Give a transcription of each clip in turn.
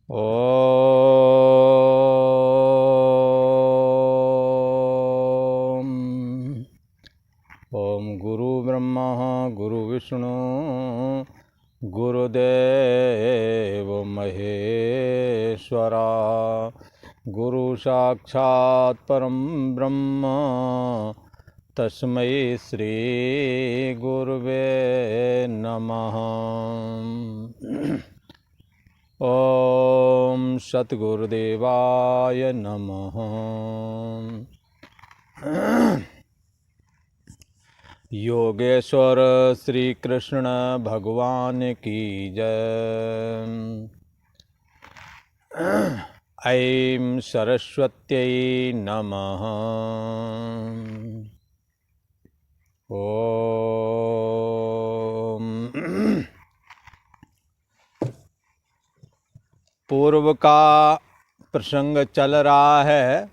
ओम ओम गुरु ब्रह्मा गुरु विष्णु गुरुदेव महेश्वरा गुरु साक्षात् परम ब्रह्म तस्मै श्री गुरुवे नमः। ओम सद्गुरुदेवाय नमः। योगेश्वर श्री कृष्ण भगवान की जय। ऐं सरस्वत्यै नमः। ओम पूर्व का प्रसंग चल रहा है।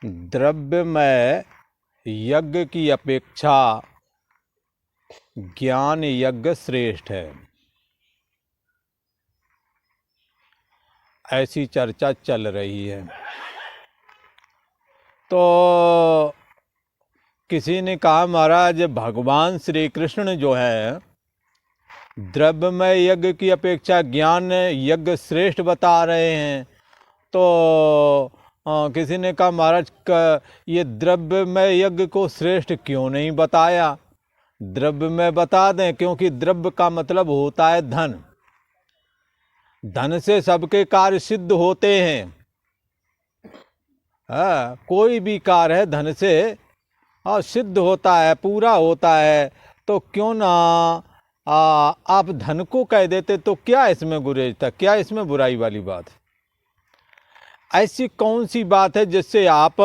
द्रव्यमय यज्ञ की अपेक्षा ज्ञान यज्ञ श्रेष्ठ है, ऐसी चर्चा चल रही है। तो किसी ने कहा, महाराज भगवान श्री कृष्ण जो है द्रव्यमय यज्ञ की अपेक्षा ज्ञान यज्ञ श्रेष्ठ बता रहे हैं। तो किसी ने कहा, महाराज ये द्रव्यमय यज्ञ को श्रेष्ठ क्यों नहीं बताया? द्रव्य में बता दें, क्योंकि द्रव्य का मतलब होता है धन। धन से सबके कार्य सिद्ध होते हैं। कोई भी कार्य है धन से सिद्ध होता है, पूरा होता है। तो क्यों ना आप धन को कह देते, तो क्या इसमें गुरेज था? क्या इसमें बुराई वाली बात है? ऐसी कौन सी बात है जिससे आप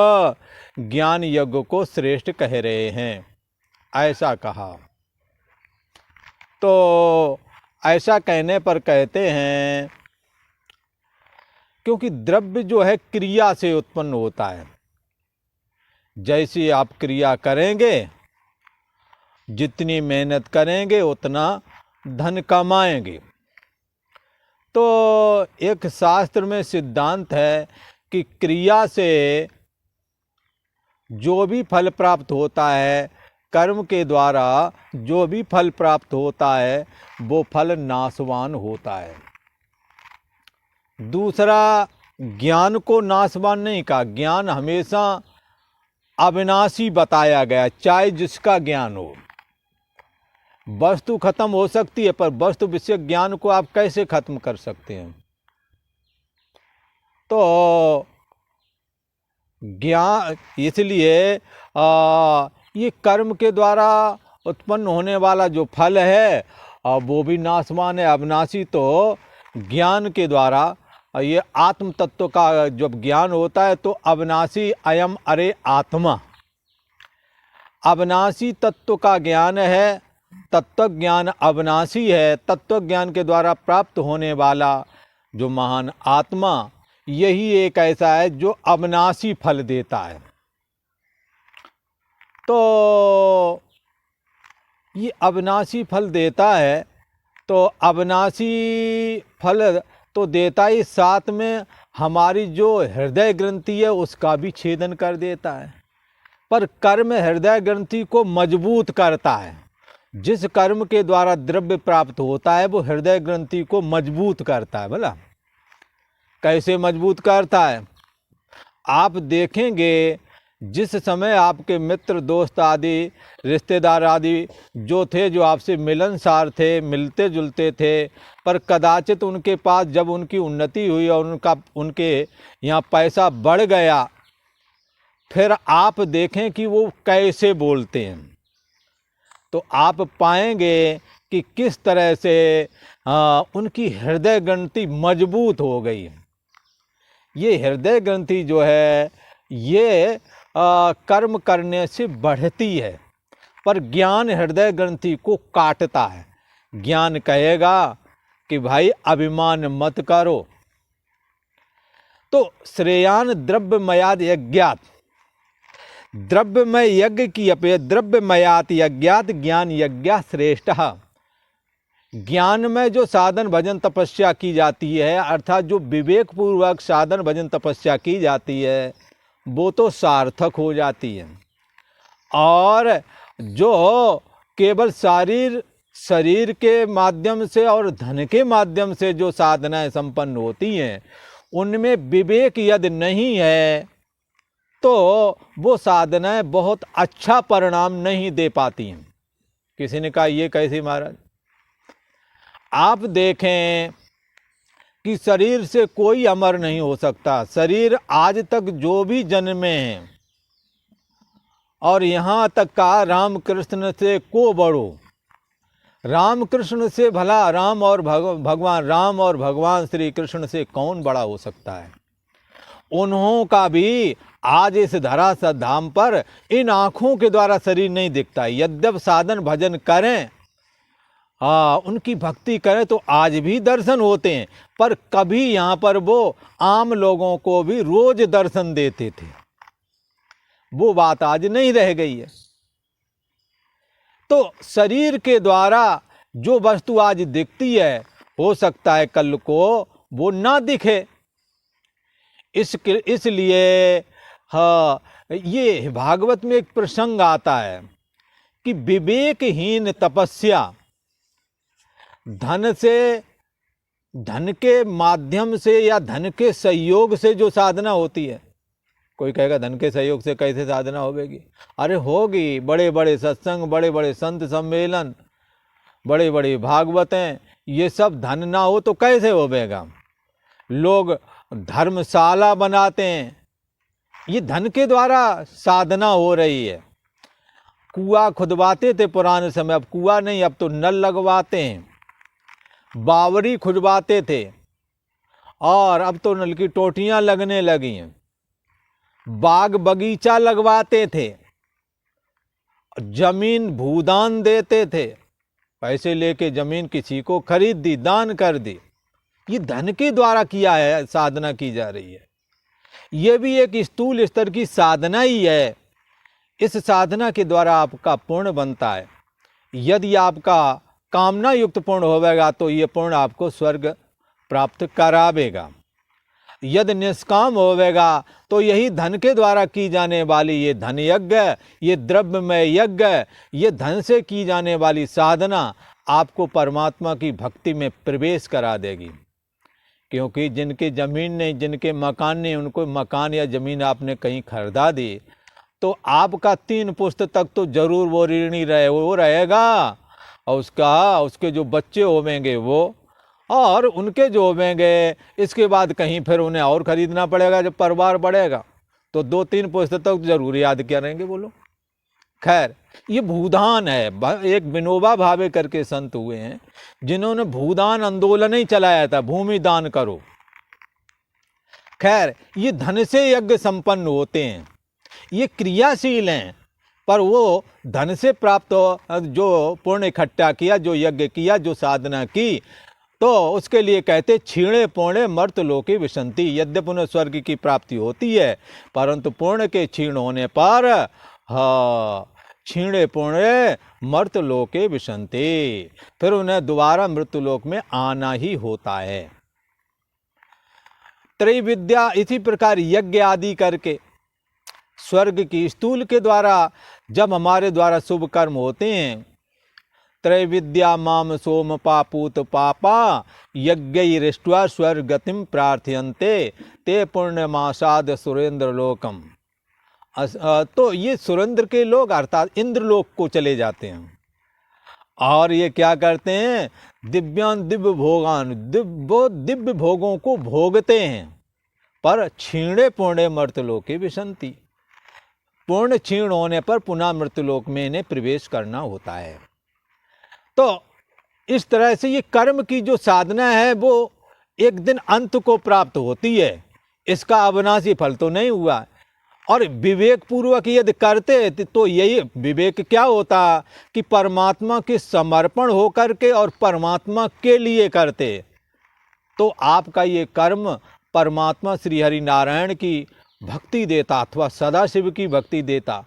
ज्ञान यज्ञ को श्रेष्ठ कह रहे हैं? ऐसा कहा। तो ऐसा कहने पर कहते हैं, क्योंकि द्रव्य जो है क्रिया से उत्पन्न होता है। जैसी आप क्रिया करेंगे, जितनी मेहनत करेंगे उतना धन कमाएंगे। तो एक शास्त्र में सिद्धांत है कि क्रिया से जो भी फल प्राप्त होता है, कर्म के द्वारा जो भी फल प्राप्त होता है, वो फल नाशवान होता है। दूसरा, ज्ञान को नाशवान नहीं कहा। ज्ञान हमेशा अविनाशी बताया गया, चाहे जिसका ज्ञान हो। वस्तु खत्म हो सकती है, पर वस्तु विषय ज्ञान को आप कैसे खत्म कर सकते हैं? तो ज्ञान इसलिए ये कर्म के द्वारा उत्पन्न होने वाला जो फल है वो भी नाशवान है, अविनाशी। तो ज्ञान के द्वारा ये आत्म तत्व का जब ज्ञान होता है तो अविनाशी अयम अरे आत्मा, अविनाशी तत्व का ज्ञान है। तत्व ज्ञान अविनाशी है। तत्व ज्ञान के द्वारा प्राप्त होने वाला जो महान आत्मा, यही एक ऐसा है जो अविनाशी फल देता है। तो ये अविनाशी फल देता है, तो अविनाशी फल तो देता ही, साथ में हमारी जो हृदय ग्रंथि है उसका भी छेदन कर देता है। पर कर्म हृदय ग्रंथि को मजबूत करता है। जिस कर्म के द्वारा द्रव्य प्राप्त होता है वो हृदय ग्रंथि को मजबूत करता है। भला कैसे मजबूत करता है? आप देखेंगे, जिस समय आपके मित्र दोस्त आदि रिश्तेदार आदि जो थे, जो आपसे मिलनसार थे, मिलते जुलते थे, पर कदाचित उनके पास जब उनकी उन्नति हुई और उनके यहाँ पैसा बढ़ गया, फिर आप देखें कि वो कैसे बोलते हैं, तो आप पाएंगे कि किस तरह से उनकी हृदय ग्रंथि मजबूत हो गई है। ये हृदय ग्रंथि जो है ये कर्म करने से बढ़ती है, पर ज्ञान हृदय ग्रंथि को काटता है। ज्ञान कहेगा कि भाई अभिमान मत करो। तो श्रेयान द्रव्यमयाद यज्ञात, द्रव्यमय यज्ञ की अपेक्षा द्रव्यमयात यज्ञात ज्ञान यज्ञ श्रेष्ठ। ज्ञान में जो साधन भजन तपस्या की जाती है, अर्थात जो विवेक पूर्वक साधन भजन तपस्या की जाती है, वो तो सार्थक हो जाती है। और जो केवल शरीर के माध्यम से और धन के माध्यम से जो साधनाएं संपन्न होती हैं, उनमें विवेक यदि नहीं है तो वो साधनाएं बहुत अच्छा परिणाम नहीं दे पाती हैं। किसी ने कहा ये कैसे महाराज? आप देखें कि शरीर से कोई अमर नहीं हो सकता। शरीर आज तक जो भी जन्मे हैं, और यहाँ तक का रामकृष्ण से को बड़ो, रामकृष्ण से भला राम और भगवान राम और भगवान श्री कृष्ण से कौन बड़ा हो सकता है? उन्हों का भी आज इस धरा धाम पर इन आँखों के द्वारा शरीर नहीं दिखता। यद्यप साधन भजन करें, उनकी भक्ति करें तो आज भी दर्शन होते हैं, पर कभी यहाँ पर वो आम लोगों को भी रोज दर्शन देते थे। वो बात आज नहीं रह गई है। तो शरीर के द्वारा जो वस्तु आज दिखती है, हो सकता है कल को वो ना दिखे। इसलिए ये भागवत में एक प्रसंग आता है कि विवेकहीन तपस्या धन के माध्यम से या धन के सहयोग से जो साधना होती है। कोई कहेगा धन के सहयोग से कैसे साधना होगी? अरे होगी। बड़े बड़े सत्संग, बड़े बड़े संत सम्मेलन, बड़े बड़े भागवतें, ये सब धन ना हो तो कैसे होगा? लोग धर्मशाला बनाते हैं, ये धन के द्वारा साधना हो रही है। कुआं खुदवाते थे पुराने समय, अब कुआं नहीं, अब तो नल लगवाते हैं। बावरी खुदवाते थे और अब तो नल की टोटियां लगने लगी हैं। बाग बगीचा लगवाते थे, जमीन भूदान देते थे, पैसे लेके जमीन किसी को खरीद दी, दान कर दी। ये धन के द्वारा किया है, साधना की जा रही है। ये भी एक स्थूल स्तर की साधना ही है। इस साधना के द्वारा आपका पुण्य बनता है। यदि आपका कामना युक्त पुण्य होगा तो ये पुण्य आपको स्वर्ग प्राप्त करावेगा। यदि निष्काम होवेगा तो यही धन के द्वारा की जाने वाली ये धन यज्ञ, ये द्रव्यमय यज्ञ, ये धन से की जाने वाली साधना आपको परमात्मा की भक्ति में प्रवेश करा देगी। क्योंकि जिनके ज़मीन नहीं, जिनके मकान नहीं, उनको मकान या ज़मीन आपने कहीं खरीदा दी तो आपका 3 पुश्त तक तो जरूर वो ऋणी वो रहेगा, और उसके जो बच्चे होवेंगे वो, और उनके जो होवेंगे, इसके बाद कहीं फिर उन्हें और खरीदना पड़ेगा। जब परिवार बढ़ेगा तो 2-3 पुश्त तक जरूर याद करेंगे वो लोग। खैर, ये भूदान है। एक विनोबा भावे करके संत हुए हैं जिन्होंने भूदान आंदोलन ही चलाया था, भूमि दान करो। खैर, ये धन से यज्ञ संपन्न होते हैं, ये क्रियाशील हैं, पर वो धन से प्राप्त जो पुण्य इकट्ठा किया, जो यज्ञ किया, जो साधना की, तो उसके लिए कहते छीणे पुण्य मर्त लोके विशंति। यद्यपि उन्हें स्वर्ग की प्राप्ति होती है, परंतु पुण्य के क्षीण होने पर क्षीणे पुण्य मर्त लोके विशंति, फिर उन्हें दोबारा मृत्यु लोक में आना ही होता है। त्रैविद्या इसी प्रकार यज्ञ आदि करके स्वर्ग की स्थूल के द्वारा जब हमारे द्वारा शुभ कर्म होते हैं, त्रैविद्या माम सोम पापूत पापा यज्ञैरिष्ट्वा स्वर्गतिम प्रार्थयन्ते ते पुण्यमासाद सुरेंद्र लोकम। तो ये सुरेंद्र के लोग अर्थात इंद्रलोक को चले जाते हैं, और ये क्या करते हैं? दिव्यान दिव्य भोगान, दिव्य भोगों को भोगते हैं, पर क्षीणे पुण्य मर्तलोके विशंति। पूर्ण क्षीण होने पर पुनः मृत्युलोक में इन्हें प्रवेश करना होता है। तो इस तरह से ये कर्म की जो साधना है वो एक दिन अंत को प्राप्त होती है, इसका अविनाशी फल तो नहीं हुआ। और विवेक पूर्वक यदि करते तो यही विवेक क्या होता कि परमात्मा के समर्पण होकर के और परमात्मा के लिए करते, तो आपका ये कर्म परमात्मा श्री हरि नारायण की भक्ति देता अथवा सदाशिव की भक्ति देता।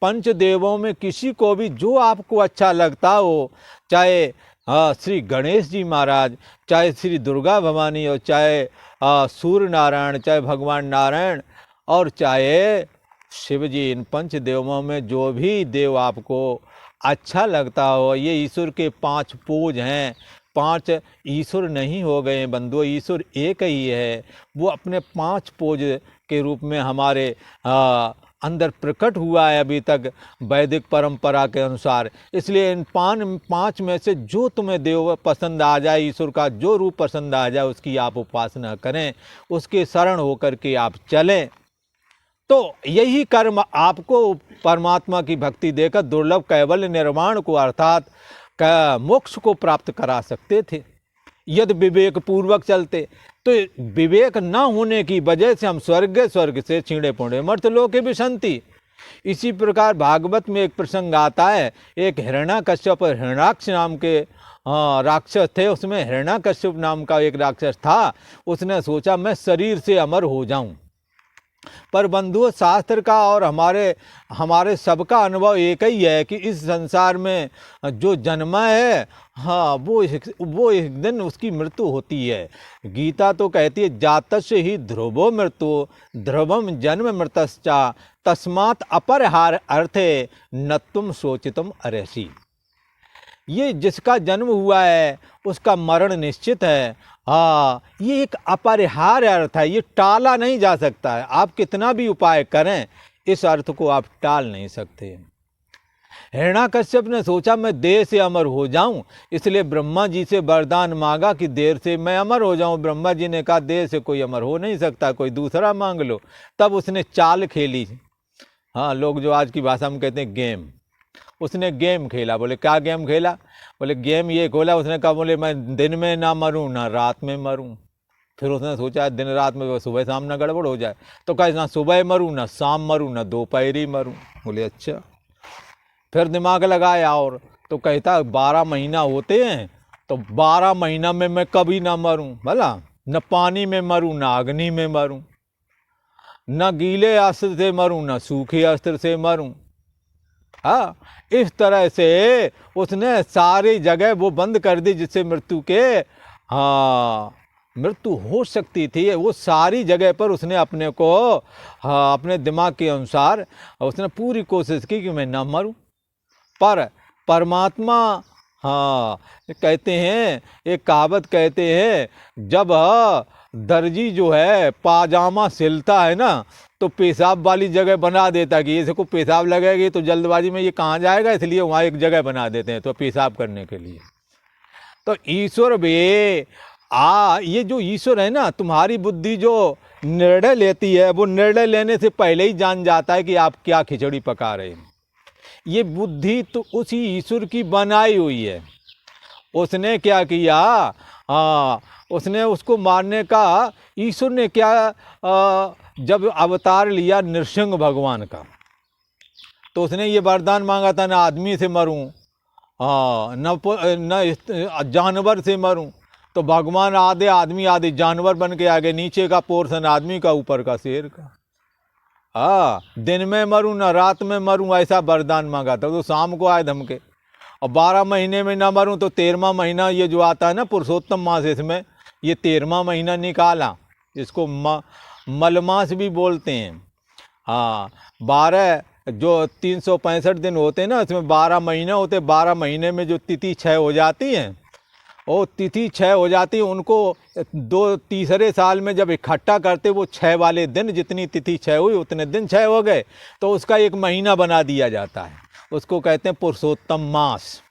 पंचदेवों में किसी को भी जो आपको अच्छा लगता हो, चाहे श्री गणेश जी महाराज, चाहे श्री दुर्गा भवानी, और चाहे सूर्य नारायण, चाहे भगवान नारायण, और चाहे शिव जी, इन पंच देवों में जो भी देव आपको अच्छा लगता हो, ये ईश्वर के 5 पूज हैं। 5 ईश्वर नहीं हो गए बंधुओं, ईश्वर एक ही है। वो अपने 5 पूज के रूप में हमारे अंदर प्रकट हुआ है अभी तक वैदिक परंपरा के अनुसार। इसलिए इन 5 में से जो तुम्हें देव पसंद आ जाए, ईश्वर का जो रूप पसंद आ जाए, उसकी आप उपासना करें, उसके शरण होकर के आप चलें। तो यही कर्म आपको परमात्मा की भक्ति देकर दुर्लभ कैवल्य निर्वाण को, अर्थात मोक्ष को प्राप्त करा सकते थे, यदि विवेक पूर्वक चलते। तो विवेक न होने की वजह से हम स्वर्ग से छीणे पुणे मर्त्यलोके विशन्ति। इसी प्रकार भागवत में एक प्रसंग आता है, एक हिरण्याकश्यप और हिरण्याक्ष नाम के राक्षस थे। उसमें हिरण्याकश्यप नाम का एक राक्षस था। उसने सोचा मैं शरीर से अमर हो जाऊं। पर बंधुओं, शास्त्र का और हमारे सबका अनुभव एक ही है कि इस संसार में जो जन्मा है, हाँ, वो एक दिन उसकी मृत्यु होती है। गीता तो कहती है जातस्य ही ध्रुवो मृत्यु ध्रुवम जन्म मृतश्चा तस्मात् अपरिहार अर्थे न तुम शोचितुम अर्हसि। ये जिसका जन्म हुआ है उसका मरण निश्चित है। हाँ, ये एक अपरिहार्य अर्थ है, ये टाला नहीं जा सकता है। आप कितना भी उपाय करें, इस अर्थ को आप टाल नहीं सकते। हिरण्याकश्यप ने सोचा मैं देह से अमर हो जाऊं, इसलिए ब्रह्मा जी से वरदान मांगा कि देह से मैं अमर हो जाऊं। ब्रह्मा जी ने कहा देह से कोई अमर हो नहीं सकता, कोई दूसरा मांग लो। तब उसने चाल खेली। हाँ, लोग जो आज की भाषा में कहते हैं गेम, उसने गेम खेला। बोले क्या गेम खेला? बोले गेम ये खोला, उसने कहा बोले मैं दिन में ना मरूं ना रात में मरूं। फिर उसने सोचा दिन रात में सुबह शाम ना गड़बड़ हो जाए, तो कहा ना सुबह मरूं ना शाम मरूं ना दोपहर ही मरूं। बोले अच्छा। फिर दिमाग लगाया और तो कहता 12 महीना होते हैं, तो 12 महीना में मैं कभी ना मरूं, भला न पानी में मरूं ना अग्नि में मरूं, न गीले अस्त्र से मरूं न सूखे अस्त्र से मरूं। हाँ, इस तरह से उसने सारी जगह वो बंद कर दी जिससे मृत्यु हो सकती थी। वो सारी जगह पर उसने अपने को अपने दिमाग के अनुसार उसने पूरी कोशिश की कि मैं ना मरूं। पर परमात्मा, कहते हैं, एक कहावत कहते हैं, जब दर्जी जो है पाजामा सिलता है ना, तो पेशाब वाली जगह बना देता है कि इसको पेशाब लगेगी तो जल्दबाजी में ये कहाँ जाएगा, इसलिए वहाँ एक जगह बना देते हैं तो पेशाब करने के लिए। तो ईश्वर भी ये जो ईश्वर है ना, तुम्हारी बुद्धि जो निर्णय लेती है, वो निर्णय लेने से पहले ही जान जाता है कि आप क्या खिचड़ी पका रहे हैं। ये बुद्धि तो उसी ईश्वर की बनाई हुई है। उसने क्या किया, उसने उसको मारने का, ईश्वर ने क्या, जब अवतार लिया नृसिंह भगवान का, तो उसने ये वरदान मांगा था ना आदमी से मरूं, न जानवर से मरूं। तो भगवान आधे आदमी आधे जानवर बन के आ गए, नीचे का पोर्शन आदमी का, ऊपर का शेर का। दिन में मरूं ना रात में मरूं, ऐसा वरदान मांगा था। तो शाम को आए धमके। और 12 महीने में ना मरूं तो 13वां महीना ये जो आता है ना पुरुषोत्तम मास, इसमें ये 13वां महीना निकाला, इसको मलमास भी बोलते हैं। 12 जो 365 दिन होते हैं ना, इसमें 12 महीने होते। 12 महीने में जो तिथि 6 हो जाती हैं, वो तिथि 6 हो जाती है, उनको तीसरे साल में जब इकट्ठा करते, वो 6 वाले दिन, जितनी तिथि 6 हुई उतने दिन 6 हो गए, तो उसका एक महीना बना दिया जाता है। उसको कहते हैं पुरुषोत्तम मास।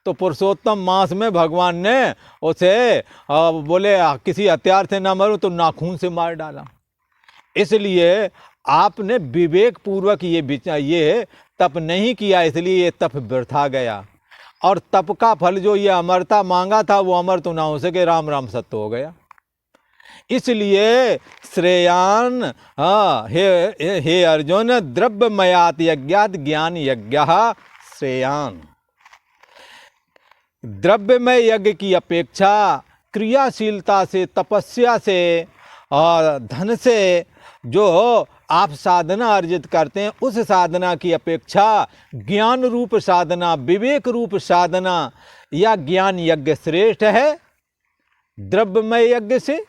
तो पुरुषोत्तम मास में भगवान ने उसे बोले किसी हथियार से ना मरूं तो नाखून से मार डाला। इसलिए आपने विवेक पूर्वक ये तप नहीं किया, इसलिए ये तप व्यर्था गया। और तप का फल जो ये अमरता मांगा था, वो अमर तो ना हो सके, राम राम सत्य हो गया। इसलिए श्रेयान, हे अर्जुन, द्रव्यमयात यज्ञात ज्ञान यज्ञ श्रेयान। द्रव्यमय यज्ञ की अपेक्षा क्रियाशीलता से, तपस्या से और धन से जो आप साधना अर्जित करते हैं, उस साधना की अपेक्षा ज्ञान रूप साधना, विवेक रूप साधना, या ज्ञान यज्ञ श्रेष्ठ है द्रव्यमय यज्ञ से?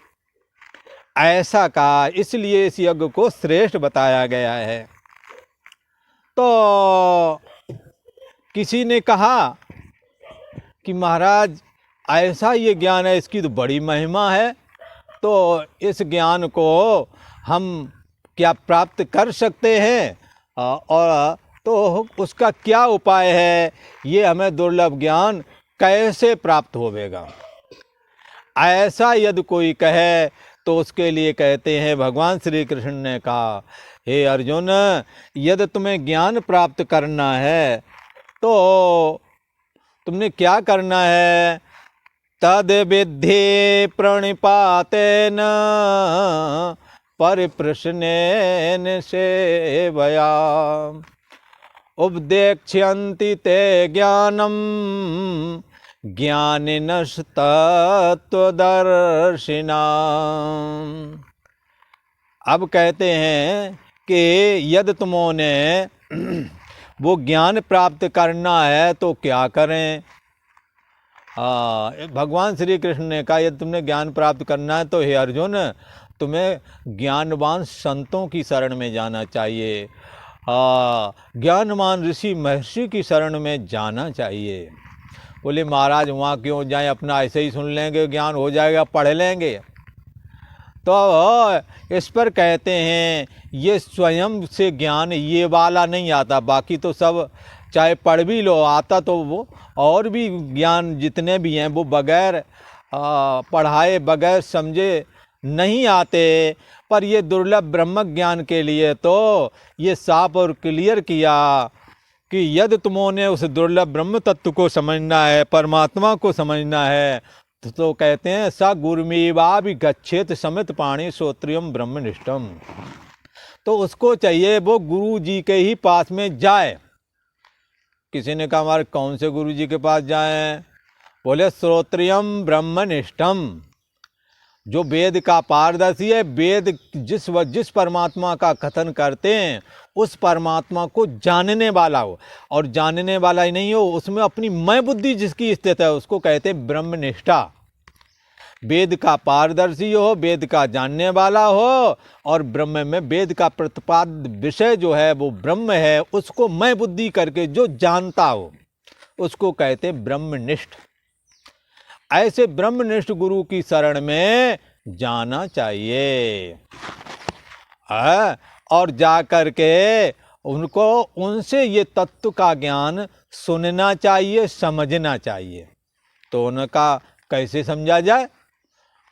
ऐसा कहा, इसलिए इस यज्ञ को श्रेष्ठ बताया गया है। तो किसी ने कहा कि महाराज ऐसा ये ज्ञान है, इसकी तो बड़ी महिमा है, तो इस ज्ञान को हम क्या प्राप्त कर सकते हैं, और तो उसका क्या उपाय है, ये हमें दुर्लभ ज्ञान कैसे प्राप्त होवेगा? ऐसा यदि कोई कहे तो उसके लिए कहते हैं, भगवान श्री कृष्ण ने कहा, हे अर्जुन, यदि तुम्हें ज्ञान प्राप्त करना है तो तुमने क्या करना है? तद विद्धि प्रणिपातेन परिप्रश्नेन सेवया उपदेक्ष्यन्ति ते ज्ञानम ज्ञानिनस्तत्वदर्शिना। अब कहते हैं कि यदि तुमने वो ज्ञान प्राप्त करना है तो क्या करें? भगवान श्री कृष्ण ने कहा, यदि तुमने ज्ञान प्राप्त करना है तो हे अर्जुन, तुम्हें ज्ञानवान संतों की शरण में जाना चाहिए, ज्ञानवान ऋषि महर्षि की शरण में जाना चाहिए। बोले महाराज वहाँ क्यों जाएं, अपना ऐसे ही सुन लेंगे, ज्ञान हो जाएगा, पढ़ लेंगे। तो इस पर कहते हैं, ये स्वयं से ज्ञान ये वाला नहीं आता, बाकी तो सब चाहे पढ़ भी लो आता, तो वो और भी ज्ञान जितने भी हैं वो बगैर पढ़ाए बगैर समझे नहीं आते। पर ये दुर्लभ ब्रह्म ज्ञान के लिए तो ये साफ और क्लियर किया कि यदि तुमने उस दुर्लभ ब्रह्म तत्व को समझना है, परमात्मा को समझना है, तो कहते हैं स गुरुमेवा भी गच्छेत समित पाणी श्रोत्रियम ब्रह्मनिष्ठम। तो उसको चाहिए वो गुरु जी के ही पास में जाए। किसी ने कहा हमारे कौन से गुरु जी के पास जाएं? बोले श्रोत्रियम ब्रह्मनिष्ठम, जो वेद का पारदर्शी है, वेद जिस परमात्मा का कथन करते हैं उस परमात्मा को जानने वाला हो, और जानने वाला ही नहीं हो, उसमें अपनी मैं बुद्धि जिसकी स्थित है उसको कहते हैं ब्रह्मनिष्ठा। वेद का पारदर्शी हो, वेद का जानने वाला हो, और ब्रह्म में वेद का प्रतिपाद्य विषय जो है वो ब्रह्म है, उसको मैं बुद्धि करके जो जानता हो उसको कहते हैं ब्रह्मनिष्ठ। ऐसे ब्रह्मनिष्ठ गुरु की शरण में जाना चाहिए, और जा कर के उनको उनसे ये तत्व का ज्ञान सुनना चाहिए, समझना चाहिए। तो उनका कैसे समझा जाए?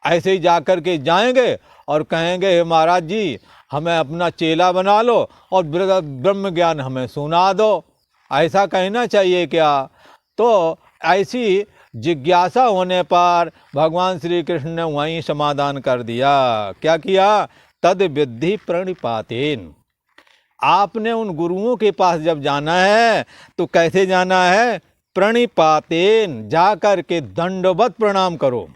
ऐसे ही जा कर के जाएंगे और कहेंगे हे महाराज जी हमें अपना चेला बना लो और ब्रह्म ज्ञान हमें सुना दो, ऐसा कहना चाहिए क्या? तो ऐसी जिज्ञासा होने पर भगवान श्री कृष्ण ने वहीं समाधान कर दिया। क्या किया? तद विद्धि प्रणिपातेन। आपने उन गुरुओं के पास जब जाना है तो कैसे जाना है? प्रणिपातेन, जा कर के दंडवत प्रणाम करो।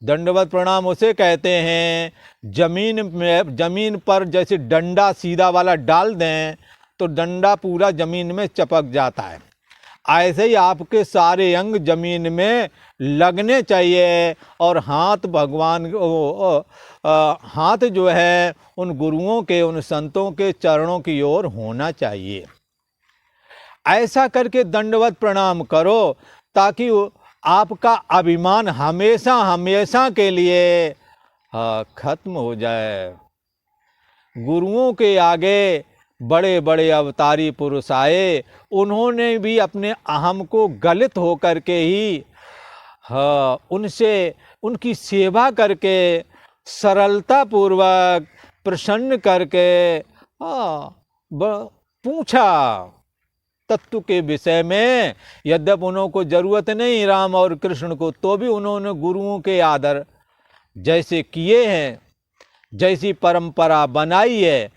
दंडवत प्रणाम उसे कहते हैं, जमीन पर जैसे डंडा सीधा वाला डाल दें तो डंडा पूरा जमीन में चपक जाता है, ऐसे ही आपके सारे अंग जमीन में लगने चाहिए, और हाथ भगवान हाथ जो है उन गुरुओं के, उन संतों के चरणों की ओर होना चाहिए। ऐसा करके दंडवत प्रणाम करो ताकि आपका अभिमान हमेशा हमेशा के लिए खत्म हो जाए। गुरुओं के आगे बड़े बड़े अवतारी पुरुष आए, उन्होंने भी अपने अहम को गलित हो करके ही उनसे उनकी सेवा करके सरलता पूर्वक प्रसन्न करके पूछा तत्व के विषय में। यद्यपि उनको जरूरत नहीं राम और कृष्ण को, तो भी उन्होंने गुरुओं के आदर जैसे किए हैं, जैसी परंपरा बनाई है,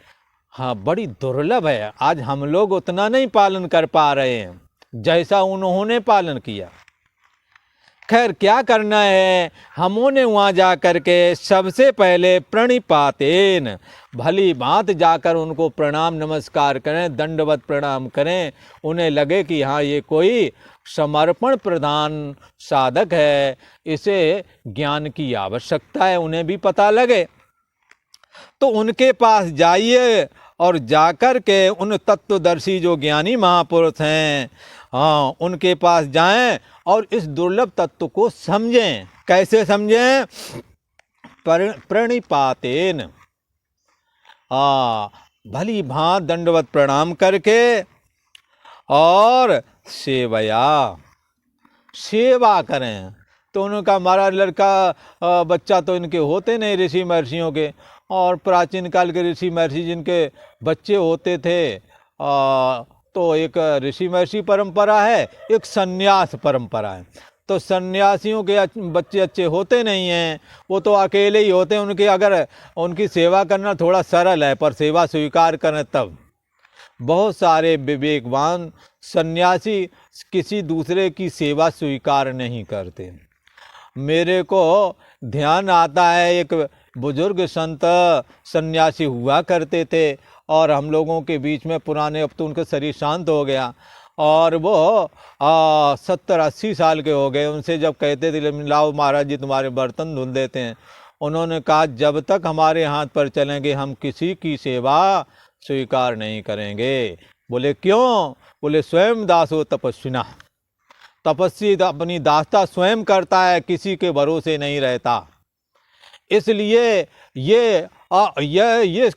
हाँ बड़ी दुर्लभ है। आज हम लोग उतना नहीं पालन कर पा रहे हैं जैसा उन्होंने पालन किया। खैर क्या करना है, हमने वहाँ जा कर के सबसे पहले प्रणिपातेन, भली बात जाकर उनको प्रणाम नमस्कार करें, दंडवत प्रणाम करें। उन्हें लगे कि हाँ ये कोई समर्पण प्रधान साधक है, इसे ज्ञान की आवश्यकता है, उन्हें भी पता लगे। तो उनके पास जाइए और जाकर के उन तत्वदर्शी जो ज्ञानी महापुरुष हैं, हाँ उनके पास जाएं और इस दुर्लभ तत्व को समझें। कैसे समझें? प्रणिपातेन, भली भांत दंडवत प्रणाम करके और सेवया, सेवा करें। तो उन्होंने कहा हमारा लड़का बच्चा तो इनके होते नहीं ऋषि महर्षियों के, और प्राचीन काल के ऋषि महर्षि जिनके बच्चे होते थे, तो एक ऋषि महर्षि परंपरा है, एक सन्यास परंपरा है। तो सन्यासियों के बच्चे अच्छे होते नहीं हैं, वो तो अकेले ही होते हैं। उनके अगर उनकी सेवा करना थोड़ा सरल है, पर सेवा स्वीकार करें तब। बहुत सारे विवेकवान सन्यासी किसी दूसरे की सेवा स्वीकार नहीं करते। मेरे को ध्यान आता है, एक बुजुर्ग संत सन्यासी हुआ करते थे और हम लोगों के बीच में पुराने, अब तो उनका शरीर शांत हो गया, और वो 70-80 साल के हो गए। उनसे जब कहते थे लाओ महाराज जी तुम्हारे बर्तन धुल देते हैं, उन्होंने कहा जब तक हमारे हाथ पर चलेंगे हम किसी की सेवा स्वीकार नहीं करेंगे। बोले क्यों? बोले स्वयं दासो तपस्विना, तपस्वी अपनी दासता स्वयं करता है, किसी के भरोसे नहीं रहता। इसलिए ये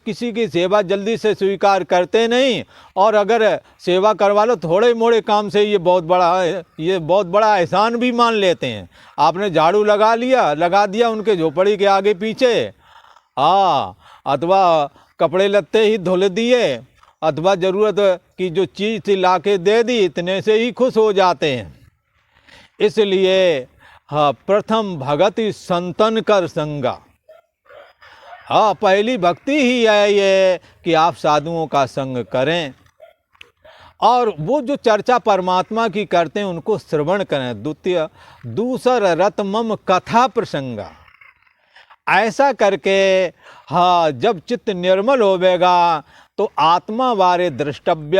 किसी की सेवा जल्दी से स्वीकार करते नहीं, और अगर सेवा करवा लो थोड़े मोड़े काम से ये बहुत बड़ा एहसान भी मान लेते हैं। आपने झाड़ू लगा दिया उनके झोपड़ी के आगे पीछे, अथवा कपड़े लत्ते ही धुल दिए, अथवा ज़रूरत की जो चीज़ थी ला के दे दी, इतने से ही खुश हो जाते हैं। इसलिए प्रथम भगति संतन कर संगा, पहली भक्ति ही है ये कि आप साधुओं का संग करें, और वो जो चर्चा परमात्मा की करते हैं उनको श्रवण करें। द्वितीय दूसर रत मम कथा प्रसंगा, ऐसा करके जब चित्त निर्मल होवेगा तो आत्मा वारे द्रष्टव्य,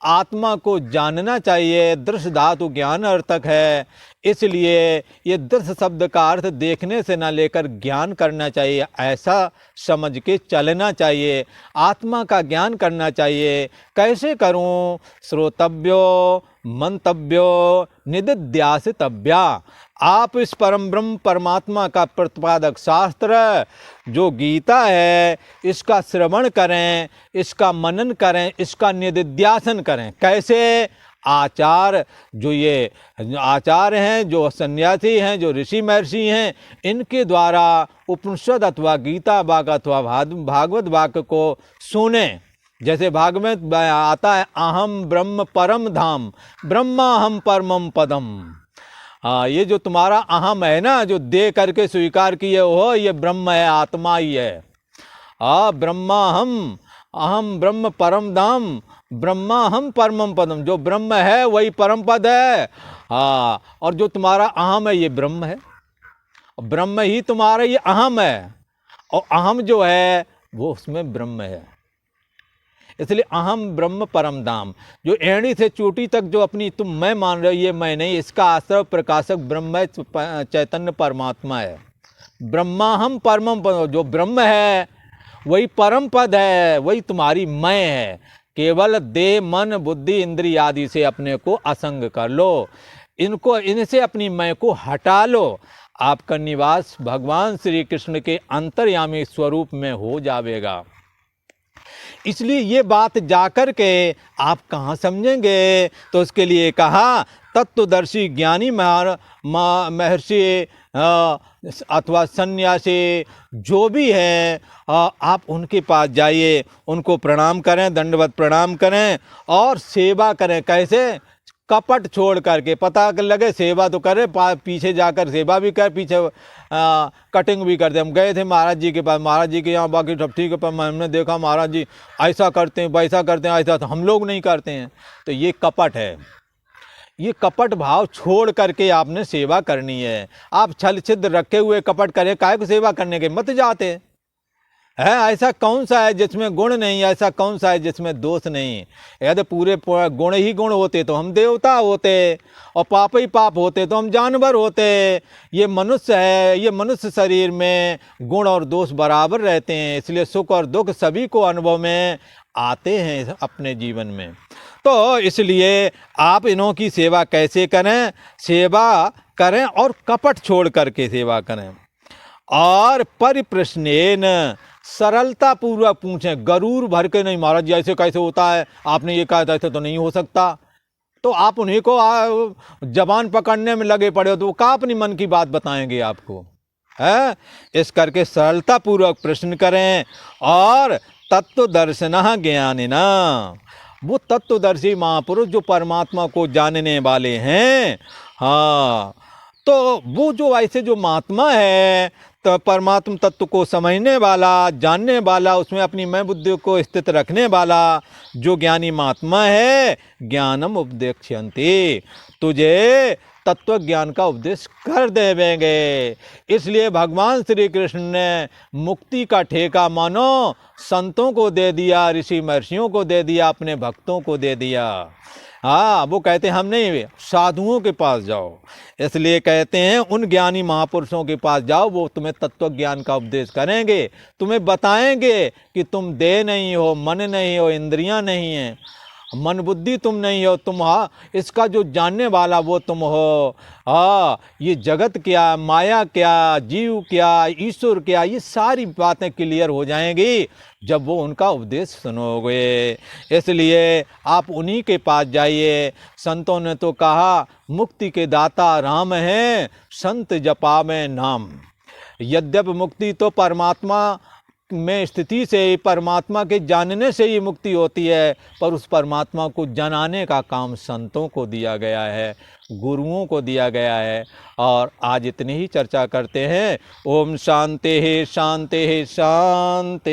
आत्मा को जानना चाहिए। दृश्य धातु ज्ञान अर्थक है, इसलिए ये दृश्य शब्द का अर्थ देखने से ना लेकर ज्ञान करना चाहिए, ऐसा समझ के चलना चाहिए। आत्मा का ज्ञान करना चाहिए। कैसे करूं? श्रोतव्यो मंतव्यो निदिध्यासितव्या, आप इस परम ब्रह्म परमात्मा का प्रतिपादक शास्त्र जो गीता है इसका श्रवण करें, इसका मनन करें, इसका निदिध्यासन करें। कैसे? आचार, जो ये आचार्य हैं, जो सन्यासी हैं, जो ऋषि महर्षि हैं, इनके द्वारा उपनिषद अथवा गीता वाक्य अथवा भागवत वाक्य को सुने। जैसे भागवत में आता है अहम ब्रह्म परम धाम ब्रह्माहम परमम पदम, ये जो तुम्हारा अहम है ना, जो दे करके स्वीकार किए हो, ये ब्रह्म है, आत्मा ही है। ब्रह्माहम, अहम ब्रह्म परम धाम ब्रह्माहम परमम पदम, जो ब्रह्म है वही परम पद है। और जो तुम्हारा अहम है ये ब्रह्म है, ब्रह्म ही तुम्हारा ये अहम है, और अहम जो है वो उसमें ब्रह्म है। इसलिए अहम ब्रह्म परम धाम, जो एड़ी से चोटी तक जो अपनी तुम मैं मान रहे हो, ये मैं नहीं, इसका आश्रय प्रकाशक ब्रह्म चैतन्य परमात्मा है। ब्रह्माहम परमम पद, जो ब्रह्म है वही परम पद है, वही तुम्हारी मैं है। केवल देह मन बुद्धि इंद्रिय आदि से अपने को असंग कर लो, इनसे अपनी मैं को हटा लो, आपका निवास भगवान श्री कृष्ण के अंतर्यामी स्वरूप में हो जाएगा। इसलिए ये बात जाकर के आप कहाँ समझेंगे? तो उसके लिए कहा तत्वदर्शी ज्ञानी महर्षि अथवा सन्यासी जो भी हैं, आप उनके पास जाइए, उनको प्रणाम करें, दंडवत प्रणाम करें और सेवा करें। कैसे? कपट छोड़ करके, पता लगे सेवा तो करे, पीछे जाकर सेवा भी कर, पीछे कटिंग भी करते। हम गए थे महाराज जी के पास, महाराज जी के यहाँ बाकी सब ठीक है, पर हमने देखा महाराज जी ऐसा करते हैं, वैसा करते हैं, ऐसा तो हम लोग नहीं करते हैं। तो ये कपट है, ये कपट भाव छोड़ करके आपने सेवा करनी है। आप छल छिद्र रखे हुए कपट करें, काहे को सेवा करने के मत जाते है। ऐसा कौन सा है जिसमें गुण नहीं, ऐसा कौन सा है जिसमें दोष नहीं। यदि पूरे गुण ही गुण होते तो हम देवता होते, और पाप ही पाप होते तो हम जानवर होते। ये मनुष्य है, ये मनुष्य शरीर में गुण और दोष बराबर रहते हैं, इसलिए सुख और दुख सभी को अनुभव में आते हैं अपने जीवन में। तो इसलिए आप इन्हों की सेवा कैसे करें, सेवा करें और कपट छोड़ करके सेवा करें, और परिप्रश्नेन सरलता पूर्वक पूछें, गरूर भर के नहीं, महाराज जी ऐसे कैसे होता है, आपने ये कहा था ऐसे तो नहीं हो सकता। तो आप उन्हीं को जबान पकड़ने में लगे पड़े हो, तो वो कहाँ अपनी मन की बात बताएंगे आपको, है। इस करके सरलता पूर्वक प्रश्न करें, और तत्व दर्शनः ज्ञानिना, वो तत्वदर्शी महापुरुष जो परमात्मा को जानने वाले हैं, हाँ, तो वो जो ऐसे जो महात्मा है, तो परमात्मा तत्व को समझने वाला, जानने वाला, उसमें अपनी मैं बुद्धि को स्थित रखने वाला जो ज्ञानी महात्मा है, ज्ञानम उपदेक्ष्यन्ति, तुझे तत्व ज्ञान का उपदेश कर देवेंगे। इसलिए भगवान श्री कृष्ण ने मुक्ति का ठेका मानो संतों को दे दिया, ऋषि महर्षियों को दे दिया, अपने भक्तों को दे दिया। हाँ, वो कहते हैं हम नहीं, साधुओं के पास जाओ। इसलिए कहते हैं उन ज्ञानी महापुरुषों के पास जाओ, वो तुम्हें तत्व ज्ञान का उपदेश करेंगे, तुम्हें बताएंगे कि तुम देह नहीं हो, मन नहीं हो, इंद्रियां नहीं हैं, मन बुद्धि तुम नहीं हो, तुम इसका जो जानने वाला वो तुम हो। ये जगत क्या, माया क्या, जीव क्या, ईश्वर क्या, ये सारी बातें क्लियर हो जाएंगी जब वो उनका उपदेश सुनोगे। इसलिए आप उन्हीं के पास जाइए। संतों ने तो कहा मुक्ति के दाता राम हैं, संत जपा में नाम। यद्यपि मुक्ति तो परमात्मा में स्थिति से ही, परमात्मा के जानने से ही मुक्ति होती है, पर उस परमात्मा को जनाने का काम संतों को दिया गया है, गुरुओं को दिया गया है। और आज इतनी ही चर्चा करते हैं। ओम शांति शांति शांति।